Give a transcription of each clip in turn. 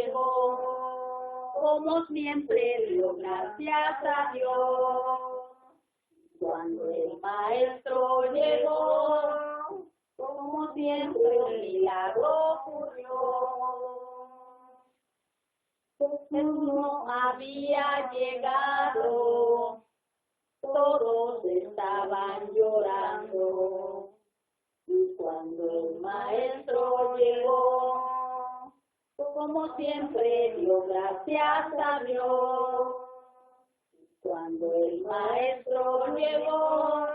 llegó, como siempre dio gracias a Dios. Cuando el maestro llegó, como siempre un milagro ocurrió. Jesús no había llegado, todos estaban llorando. Y cuando el maestro llegó, como siempre dio gracias a Dios. Cuando el maestro llegó,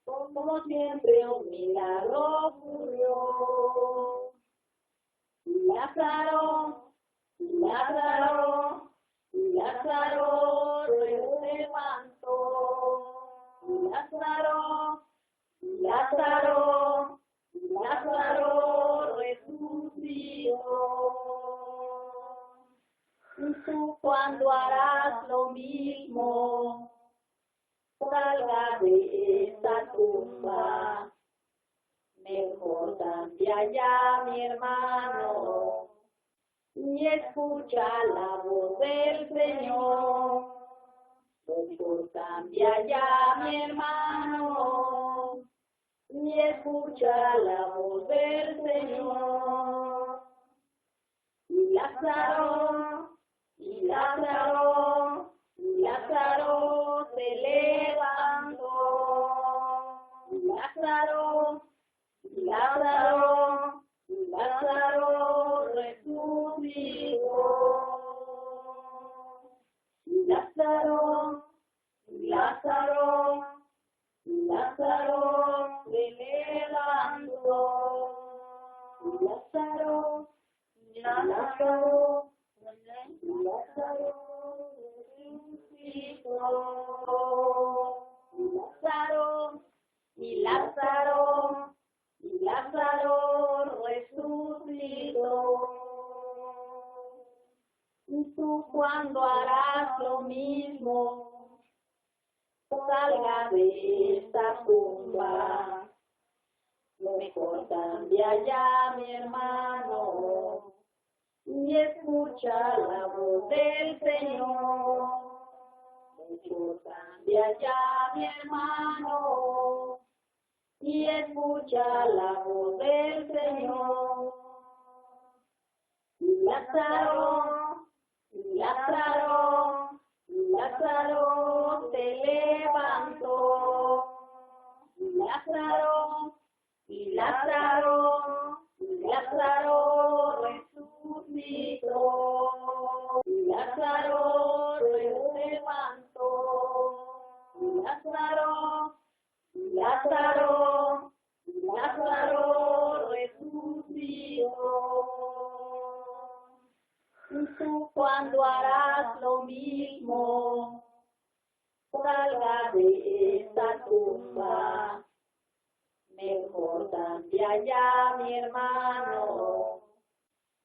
como siempre un milagro ocurrió. Lázaro, Lázaro, Lázaro se levantó. Lázaro, Lázaro, Lázaro resucitó. Y tú cuando harás lo mismo, salga de esta tumba. Mejor cambia ya, mi hermano, y escucha la voz del Señor. Mejor cambia ya, mi hermano, y escucha la voz del Señor. Y Lázaro, y Lázaro, y Lázaro se levantó. Y Lázaro, y Lázaro, y Lázaro resucitó. Y Lázaro, y Lázaro, y Lázaro se levantó. Y Lázaro, Lázaro, Lázaro resucitó. Lázaro, y Lázaro, y Lázaro resucitó. Y tú cuando harás lo mismo, salga de esta tumba. Mejor cambia ya, mi hermano, y escucha la voz del Señor. Mejor cambia ya, mi hermano, y escucha la voz del Señor. Y Lázaro, y Lázaro, y Lázaro se levantó. Y Lázaro, y Lázaro, y Lázaro resucitó. Y Lázaro se levantó. Y Lázaro, y Lázaro, y Lázaro resucitó. Y tú cuando harás lo mismo, salga de esta tumba. Mejor cambia ya, mi hermano,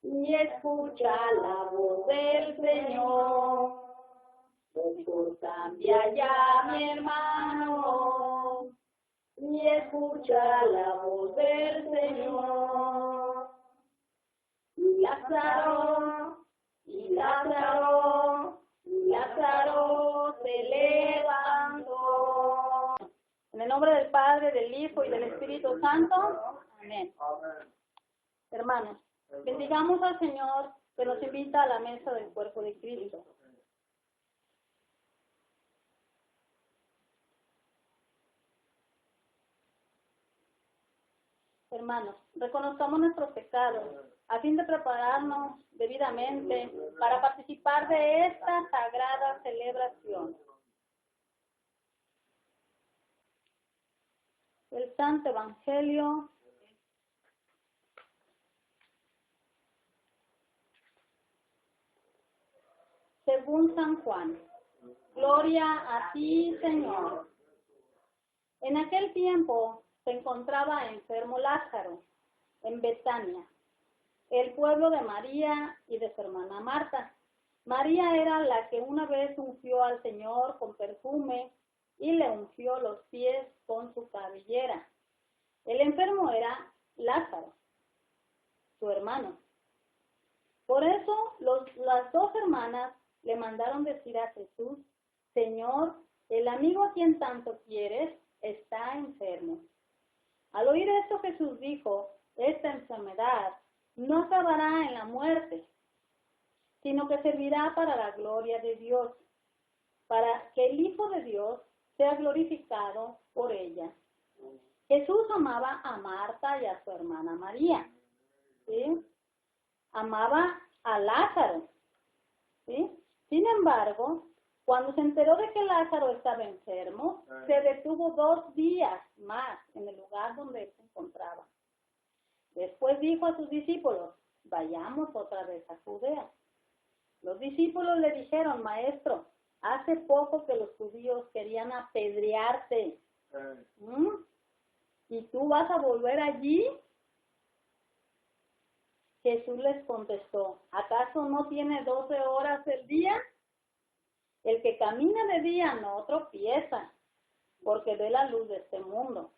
y escucha la voz del Señor. Mejor cambia ya, mi hermano, y escucha la voz del Señor. Y Lázaro, y Lázaro, y Lázaro se levantó. En el nombre del Padre, del Hijo y del Espíritu Santo. Amén. Hermanos, bendigamos al Señor que nos invita a la mesa del cuerpo de Cristo. Hermanos, reconozcamos nuestros pecados a fin de prepararnos debidamente para participar de esta sagrada celebración. El Santo Evangelio según San Juan. Gloria a ti, Señor. En aquel tiempo se encontraba enfermo Lázaro en Betania, el pueblo de María y de su hermana Marta. María era la que una vez ungió al Señor con perfume y le ungió los pies con su cabellera. El enfermo era Lázaro, su hermano. Por eso las dos hermanas le mandaron decir a Jesús, Señor, el amigo a quien tanto quieres está enfermo. Al oír esto Jesús dijo, esta enfermedad no acabará en la muerte, sino que servirá para la gloria de Dios, para que el Hijo de Dios sea glorificado por ella. Jesús amaba a Marta y a su hermana María, ¿sí? Amaba a Lázaro, ¿sí? Sin embargo, cuando se enteró de que Lázaro estaba enfermo, se detuvo 2 días más en el lugar donde él se encontraba. Después dijo a sus discípulos, vayamos otra vez a Judea. Los discípulos le dijeron, Maestro, hace poco que los judíos querían apedrearte. ¿Y tú vas a volver allí? Jesús les contestó, ¿acaso no tiene 12 horas el día? El que camina de día no tropieza, porque ve la luz de este mundo.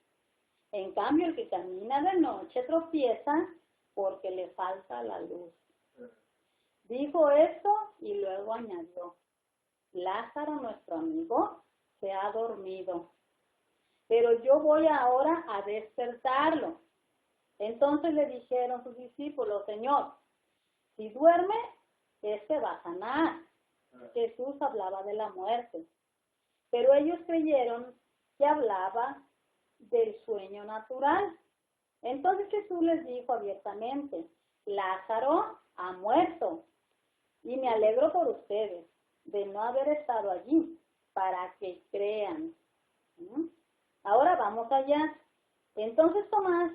En cambio, el que camina de noche tropieza, porque le falta la luz. Dijo esto y luego añadió, Lázaro, nuestro amigo, se ha dormido, pero yo voy ahora a despertarlo. Entonces le dijeron sus discípulos, Señor, si duerme, va a sanar. Jesús hablaba de la muerte, pero ellos creyeron que hablaba del sueño natural. Entonces Jesús les dijo abiertamente, Lázaro ha muerto, y me alegro por ustedes de no haber estado allí, para que crean. Ahora vamos allá. Entonces Tomás,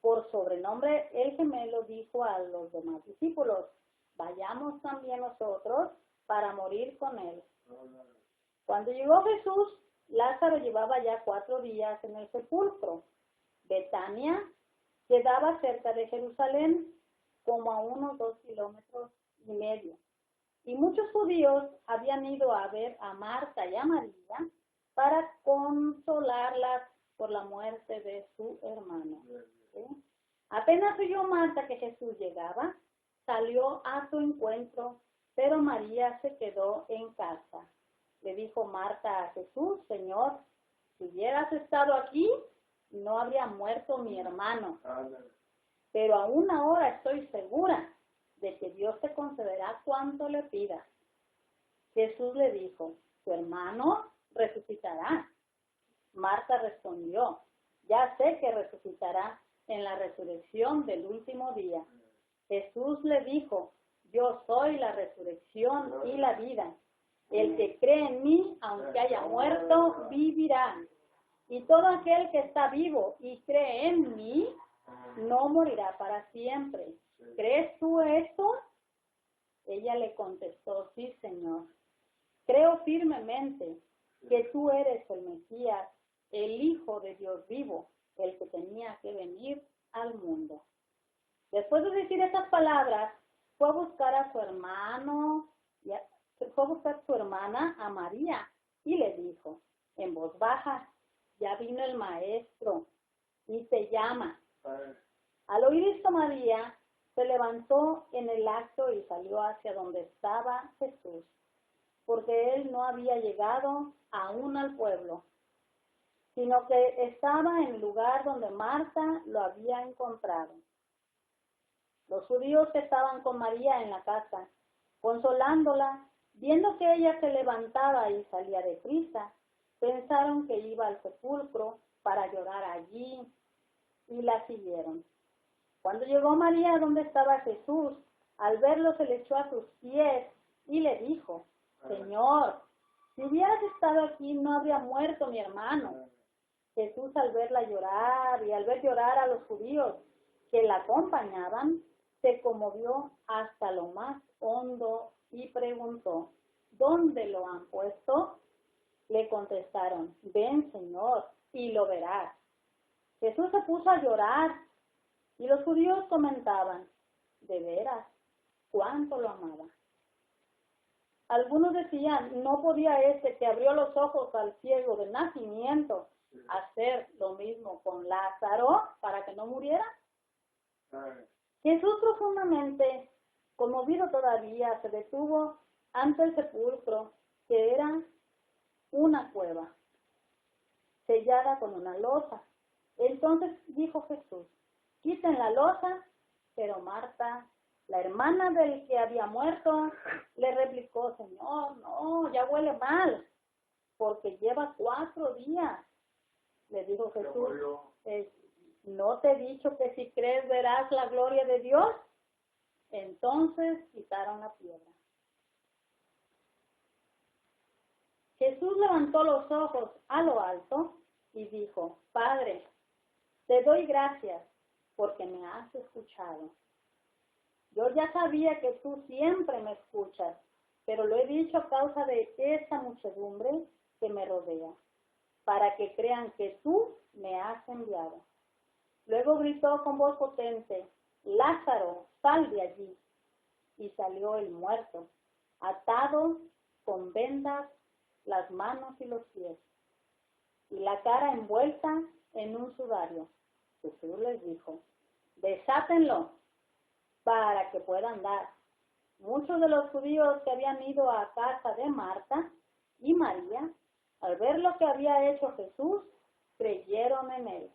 por sobrenombre el gemelo, dijo a los demás discípulos, vayamos también nosotros para morir con él. Cuando llegó Jesús, Lázaro llevaba ya 4 días en el sepulcro. Betania quedaba cerca de Jerusalén, como a unos 2,5 kilómetros. Y muchos judíos habían ido a ver a Marta y a María para consolarlas por la muerte de su hermano. ¿Sí? Apenas oyó Marta que Jesús llegaba, salió a su encuentro, pero María se quedó en casa. Le dijo Marta a Jesús, Señor, si hubieras estado aquí, no habría muerto mi hermano. Pero aún ahora estoy segura de que Dios te concederá cuanto le pidas. Jesús le dijo, tu hermano resucitará. Marta respondió, ya sé que resucitará en la resurrección del último día. Jesús le dijo, yo soy la resurrección y la vida. El que cree en mí, aunque haya muerto, vivirá. Y todo aquel que está vivo y cree en mí, no morirá para siempre. ¿Crees tú esto? Ella le contestó, sí, Señor. Creo firmemente que tú eres el Mesías, el Hijo de Dios vivo, el que tenía que venir al mundo. Después de decir estas palabras, fue a buscar a su hermano, fue a buscar a su hermana, a María, y le dijo, en voz baja, ya vino el Maestro y te llama. Al oír esto, María se levantó en el acto y salió hacia donde estaba Jesús, porque él no había llegado aún al pueblo, sino que estaba en el lugar donde Marta lo había encontrado. Los judíos que estaban con María en la casa, consolándola, viendo que ella se levantaba y salía deprisa, pensaron que iba al sepulcro para llorar allí y la siguieron. Cuando llegó María donde estaba Jesús, al verlo se le echó a sus pies y le dijo, Señor, si hubieras estado aquí no habría muerto mi hermano. Jesús, al verla llorar y al ver llorar a los judíos que la acompañaban, se conmovió hasta lo más hondo y preguntó, ¿dónde lo han puesto? Le contestaron, ven, Señor, y lo verás. Jesús se puso a llorar y los judíos comentaban, de veras, cuánto lo amaba. Algunos decían, ¿no podía este que abrió los ojos al ciego de nacimiento hacer lo mismo con Lázaro para que no muriera? Jesús profundamente Conmovido todavía, se detuvo ante el sepulcro, que era una cueva, sellada con una losa. Entonces dijo Jesús: quiten la losa. Pero Marta, la hermana del que había muerto, le replicó: Señor, no, ya huele mal, porque lleva 4 días. Le dijo Jesús: ¿no te he dicho que si crees verás la gloria de Dios? Entonces quitaron la piedra. Jesús levantó los ojos a lo alto y dijo: Padre, te doy gracias porque me has escuchado. Yo ya sabía que tú siempre me escuchas, pero lo he dicho a causa de esa muchedumbre que me rodea, para que crean que tú me has enviado. Luego gritó con voz potente: Lázaro, sal de allí. Y salió el muerto, atado con vendas las manos y los pies, y la cara envuelta en un sudario. Jesús les dijo: desátenlo para que pueda andar. Muchos de los judíos que habían ido a casa de Marta y María, al ver lo que había hecho Jesús, creyeron en él.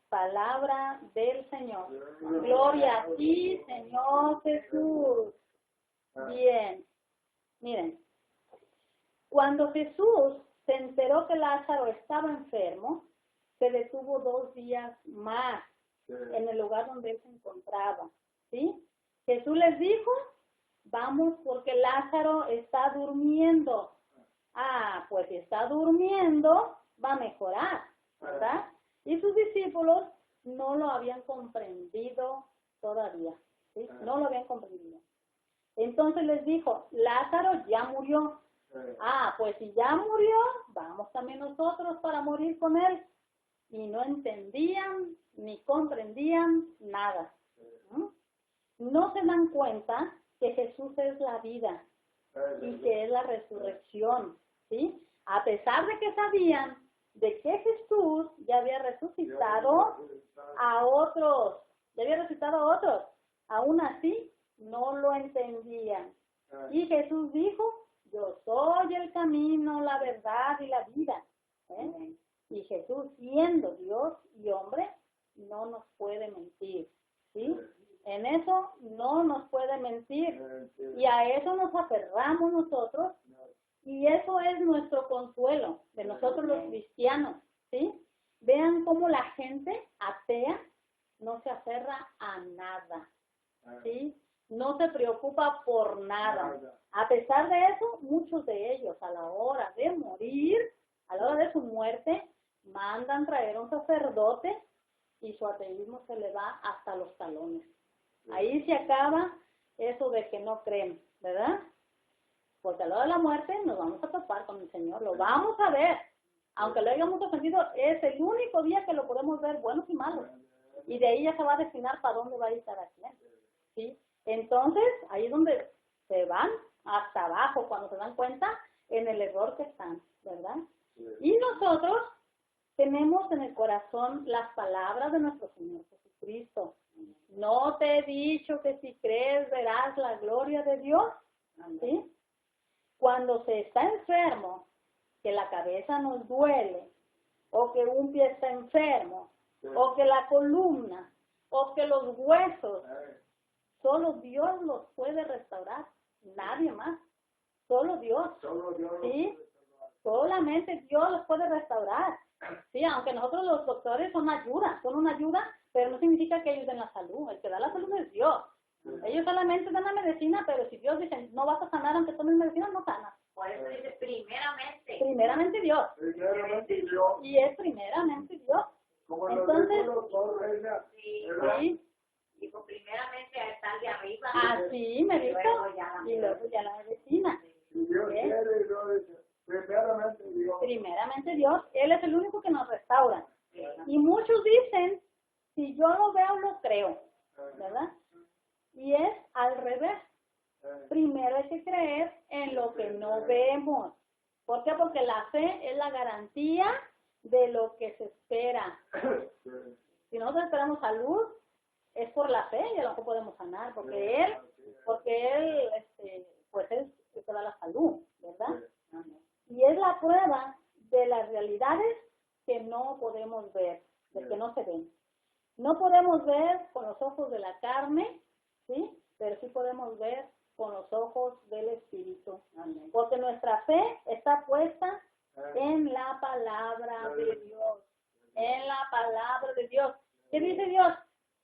Palabra del Señor. Gloria a ti, Señor Jesús. Bien, miren, cuando Jesús se enteró que Lázaro estaba enfermo, se detuvo 2 días más en el lugar donde él se encontraba, ¿sí? Jesús les dijo: vamos porque Lázaro está durmiendo. Ah, pues si está durmiendo, va a mejorar, ¿verdad? Y sus discípulos no lo habían comprendido todavía, ¿sí? No lo habían comprendido. Entonces les dijo: Lázaro ya murió. Ah, pues si ya murió, vamos también nosotros para morir con él. Y no entendían ni comprendían nada. No se dan cuenta que Jesús es la vida y que es la resurrección, ¿sí? A pesar de que sabían de que Jesús ya había resucitado a otros, aún así no lo entendían. Y Jesús dijo: yo soy el camino, la verdad y la vida. Y Jesús, siendo Dios y hombre, no nos puede mentir, ¿sí? En eso no nos puede mentir. Y a eso nos aferramos nosotros. Y eso es nuestro consuelo de nosotros los cristianos, ¿sí? Vean cómo la gente atea no se aferra a nada, ¿sí? No se preocupa por nada. A pesar de eso, muchos de ellos a la hora de morir, a la hora de su muerte, mandan traer a un sacerdote y su ateísmo se le va hasta los talones. Ahí se acaba eso de que no creen, ¿verdad? Porque a la hora de la muerte nos vamos a topar con el Señor, lo vamos a ver. Aunque lo hayamos ofendido, es el único día que lo podemos ver, buenos y malos. Y de ahí ya se va a destinar para dónde va a ir cada quien, ¿sí? Entonces, ahí es donde se van hasta abajo, cuando se dan cuenta en el error que están, ¿verdad? Y nosotros tenemos en el corazón las palabras de nuestro Señor Jesucristo. No te he dicho que si crees verás la gloria de Dios, ¿sí? Cuando se está enfermo, que la cabeza nos duele, o que un pie está enfermo, o que la columna, o que los huesos, solo Dios los puede restaurar, nadie más, solo Dios, ¿sí? Solamente Dios los puede restaurar, ¿sí? Aunque nosotros los doctores son una ayuda, pero no significa que ayuden la salud, el que da la salud es Dios. Ellos solamente dan la medicina, pero si Dios dice no vas a sanar aunque tomes medicina, no sanas. Por eso dice primeramente. Primeramente Dios. Primeramente Dios. Y es primeramente Dios. Como Entonces, lo dijo Reina. sí. Dijo primeramente a estar de arriba. Así me dijo. Y luego ya la medicina. Si Dios quiere, Dios dice, primeramente Dios. Primeramente Dios. Él es el único que nos restaura. Y muchos dicen, si yo lo veo, lo creo. ¿Verdad? Y es al revés. Primero hay que creer en lo que no vemos. ¿Por qué? Porque la fe es la garantía de lo que se espera. Si nosotros esperamos salud, es por la fe y a lo que podemos sanar, porque Él porque Él, pues Él te da la salud, ¿verdad? Y es la prueba de las realidades que no podemos ver, de que no se ven. No podemos ver con los ojos de la carne, ¿sí? Pero sí podemos ver con los ojos del Espíritu. Porque nuestra fe está puesta en la palabra de Dios. En la palabra de Dios. ¿Qué dice Dios?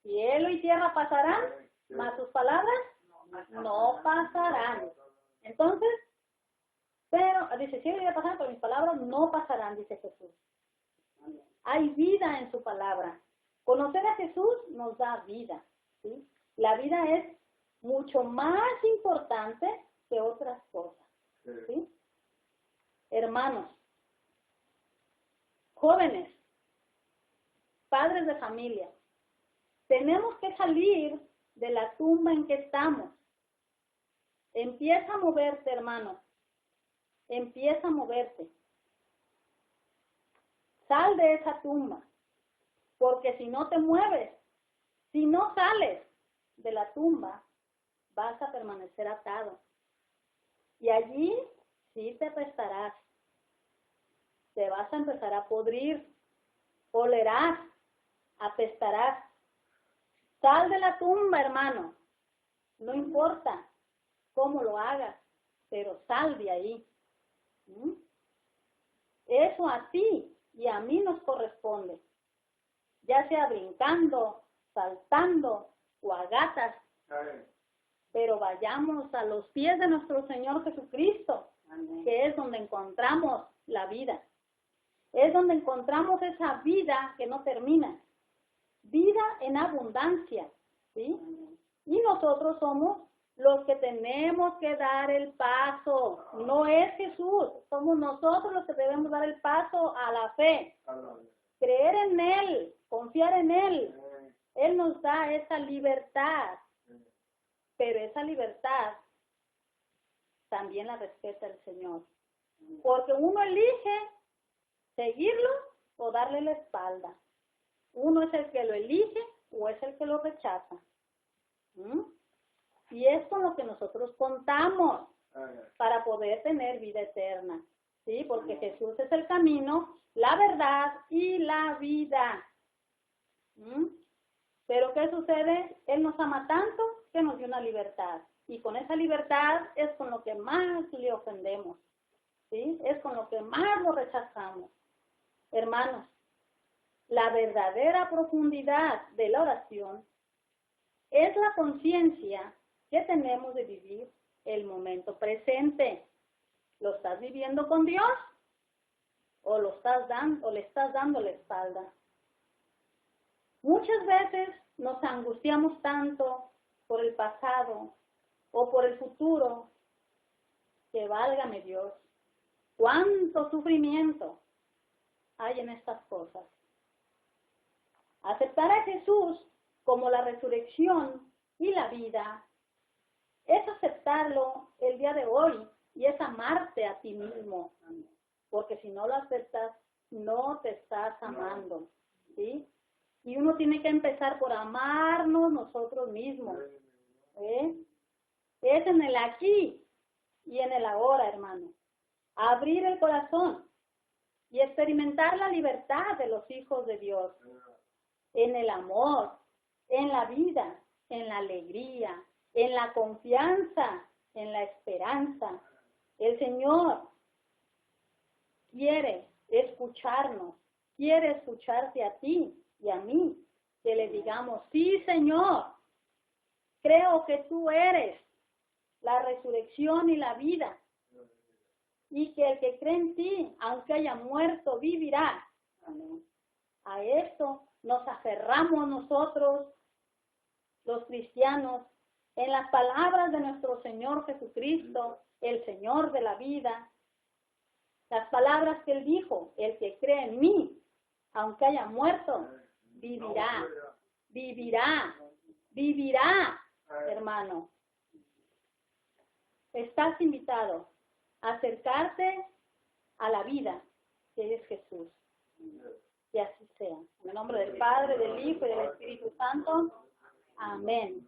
Cielo y tierra pasarán, mas sus palabras no pasarán. Entonces, pero, dice, cielo y tierra pasarán, pero mis palabras no pasarán, dice Jesús. Hay vida en su palabra. Conocer a Jesús nos da vida, ¿sí? La vida es mucho más importante que otras cosas, ¿sí? Hermanos, jóvenes, padres de familia, tenemos que salir de la tumba en que estamos. Empieza a moverte, hermano. Empieza a moverte. Sal de esa tumba. Porque si no te mueves, si no sales de la tumba, vas a permanecer atado. Y allí sí te apestarás. Te vas a empezar a podrir. Olerás. Apestarás. Sal de la tumba, hermano. No importa cómo lo hagas, pero sal de ahí. Eso a ti y a mí nos corresponde. Ya sea brincando, saltando o a gatas. Pero vayamos a los pies de nuestro Señor Jesucristo, que es donde encontramos la vida. Es donde encontramos esa vida que no termina. Vida en abundancia, ¿sí? Y nosotros somos los que tenemos que dar el paso. No es Jesús, somos nosotros los que debemos dar el paso a la fe. Creer en Él, confiar en Él. Él nos da esa libertad. Pero esa libertad también la respeta el Señor. Porque uno elige seguirlo o darle la espalda. Uno es el que lo elige o es el que lo rechaza. Y es con lo que nosotros contamos para poder tener vida eterna. ¿Sí? Porque Jesús es el camino, la verdad y la vida. Pero ¿qué sucede? Él nos ama tanto que nos dio una libertad. Y con esa libertad es con lo que más le ofendemos. ¿Sí? Es con lo que más lo rechazamos. Hermanos, la verdadera profundidad de la oración es la conciencia que tenemos de vivir el momento presente. ¿Lo estás viviendo con Dios? ¿O le estás dando la espalda? Muchas veces nos angustiamos tanto por el pasado o por el futuro que válgame Dios. ¿Cuánto sufrimiento hay en estas cosas? Aceptar a Jesús como la resurrección y la vida es aceptarlo el día de hoy y es amarte a ti mismo. Porque si no lo aceptas, no te estás amando, ¿sí? Y uno tiene que empezar por amarnos nosotros mismos. Es en el aquí y en el ahora, hermano. Abrir el corazón y experimentar la libertad de los hijos de Dios. En el amor, en la vida, en la alegría, en la confianza, en la esperanza. El Señor quiere escucharnos, quiere escucharte a ti y a mí, que le digamos, sí, Señor, creo que tú eres la resurrección y la vida, y que el que cree en ti, aunque haya muerto, vivirá. A esto nos aferramos nosotros, los cristianos, en las palabras de nuestro Señor Jesucristo, el Señor de la vida, las palabras que Él dijo, el que cree en mí, aunque haya muerto, vivirá, vivirá, vivirá, hermano. Estás invitado a acercarte a la vida que es Jesús. Y así sea. En el nombre del Padre, del Hijo y del Espíritu Santo. Amén.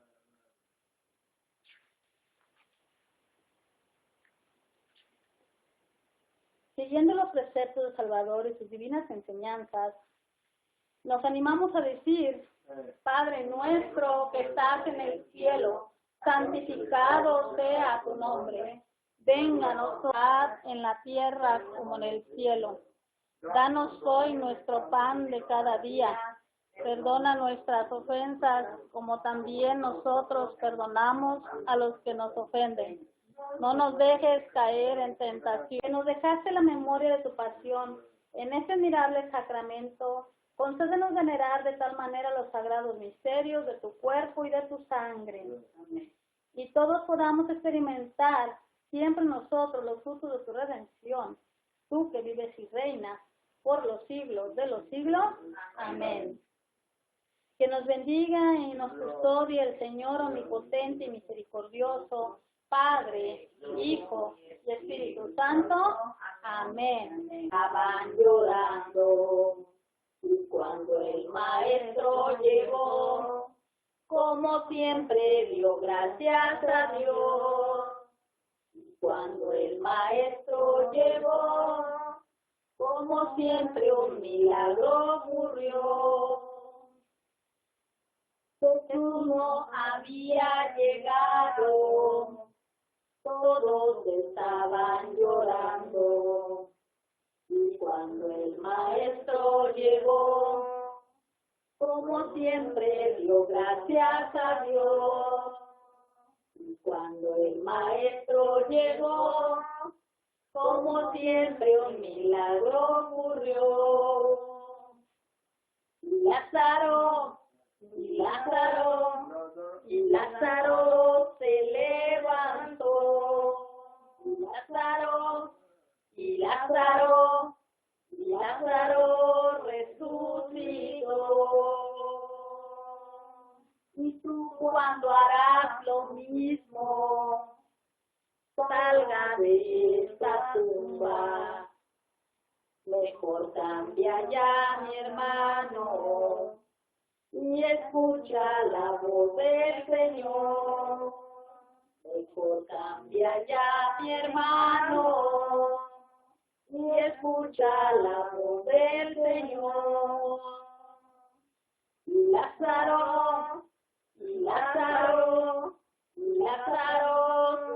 siguiendo los preceptos del Salvador y sus divinas enseñanzas, nos animamos a decir: Padre nuestro que estás en el cielo, santificado sea tu nombre. Venga a nosotros en la tierra como en el cielo. Danos hoy nuestro pan de cada día. Perdona nuestras ofensas, como también nosotros perdonamos a los que nos ofenden. No nos dejes caer en tentación. Que nos dejaste la memoria de tu pasión. En este admirable sacramento, concédenos venerar de tal manera los sagrados misterios de tu cuerpo y de tu sangre. Y todos podamos experimentar siempre nosotros los frutos de tu redención. Tú que vives y reinas por los siglos de los siglos. Amén. Que nos bendiga y nos custodie el Señor omnipotente y misericordioso, Padre, Hijo y Espíritu Santo. Amén. Estaban llorando y cuando el maestro llegó, como siempre dio gracias a Dios. Cuando el maestro llegó, como siempre un milagro ocurrió. Jesús no había llegado, todos estaban llorando. Y cuando el maestro llegó, como siempre dio gracias a Dios. Y cuando el maestro llegó, como siempre un milagro ocurrió. Lázaro, y Lázaro se levantó. Y Lázaro resucitó. Y tú cuando harás lo mismo, salga de esta tumba. Mejor cambia ya, mi hermano, y escucha la voz del Señor. Mejor cambia ya, mi hermano, y escucha la voz del Señor. Y Lázaro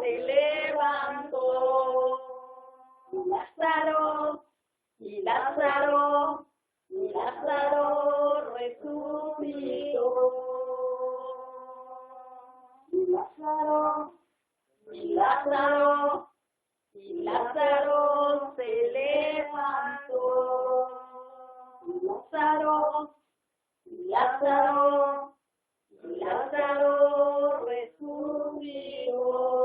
se levantó. Y Lázaro resucitó. Y Lázaro se levantó. Y Lázaro resucitó.